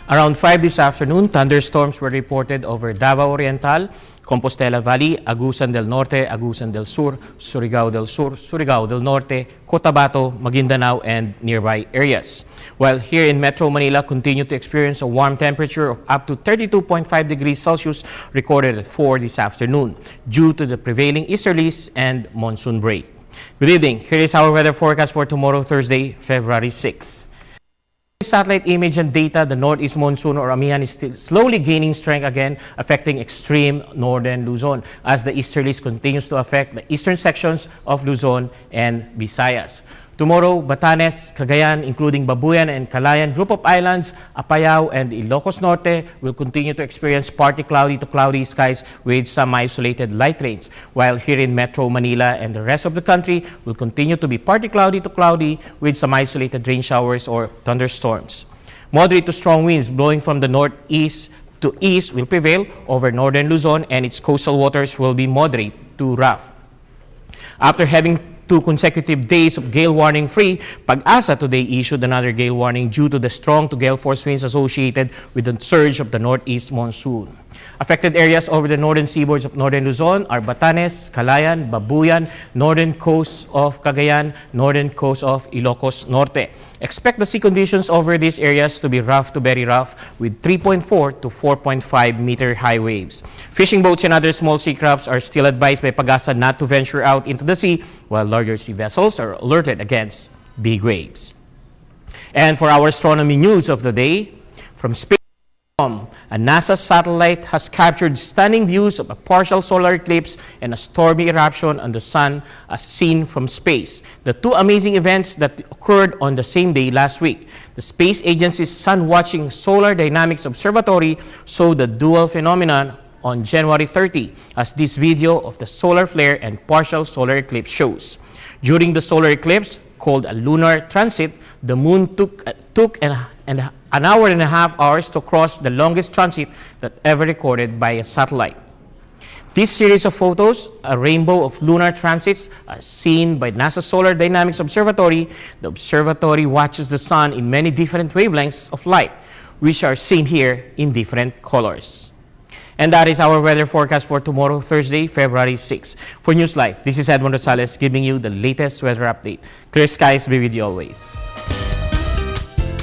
Around 5 this afternoon, thunderstorms were reported over Davao Oriental, Compostela Valley, Agusan del Norte, Agusan del Sur, Surigao del Sur, Surigao del Norte, Cotabato, Maguindanao, and nearby areas. While here in Metro Manila, continue to experience a warm temperature of up to 32.5 degrees Celsius recorded at 4 this afternoon due to the prevailing easterlies and monsoon break. Good evening. Here is our weather forecast for tomorrow, Thursday, February 6. Satellite image and data, the northeast monsoon or Amihan is still slowly gaining strength again, affecting extreme northern Luzon as the easterlies continues to affect the eastern sections of Luzon and Visayas. Tomorrow, Batanes, Cagayan, including Babuyan and Calayan group of islands, Apayao and Ilocos Norte will continue to experience partly cloudy to cloudy skies with some isolated light rains, while here in Metro Manila and the rest of the country will continue to be partly cloudy to cloudy with some isolated rain showers or thunderstorms. Moderate to strong winds blowing from the northeast to east will prevail over northern Luzon, and its coastal waters will be moderate to rough. After having 2 consecutive days of gale warning free, Pag-asa today issued another gale warning due to the strong to gale force winds associated with the surge of the northeast monsoon. Affected areas over the northern seaboards of northern Luzon are Batanes, Calayan, Babuyan, northern coast of Cagayan, northern coast of Ilocos Norte. Expect the sea conditions over these areas to be rough to very rough with 3.4 to 4.5 meter high waves. Fishing boats and other small sea crafts are still advised by Pag-asa not to venture out into the sea, while larger sea vessels are alerted against big waves. And for our astronomy news of the day, from space, a NASA satellite has captured stunning views of a partial solar eclipse and a stormy eruption on the sun as seen from space. The 2 amazing events that occurred on the same day last week. The space agency's Sun-Watching Solar Dynamics Observatory saw the dual phenomenon on January 30, as this video of the solar flare and partial solar eclipse shows. During the solar eclipse, called a lunar transit, the moon took an hour and a half hours to cross the longest transit that ever recorded by a satellite. This series of photos, a rainbow of lunar transits, as seen by NASA Solar Dynamics Observatory. The observatory watches the sun in many different wavelengths of light, which are seen here in different colors. And that is our weather forecast for tomorrow, Thursday, February 6. For Newslight, this is Edmond Rosales giving you the latest weather update. Clear skies be with you always.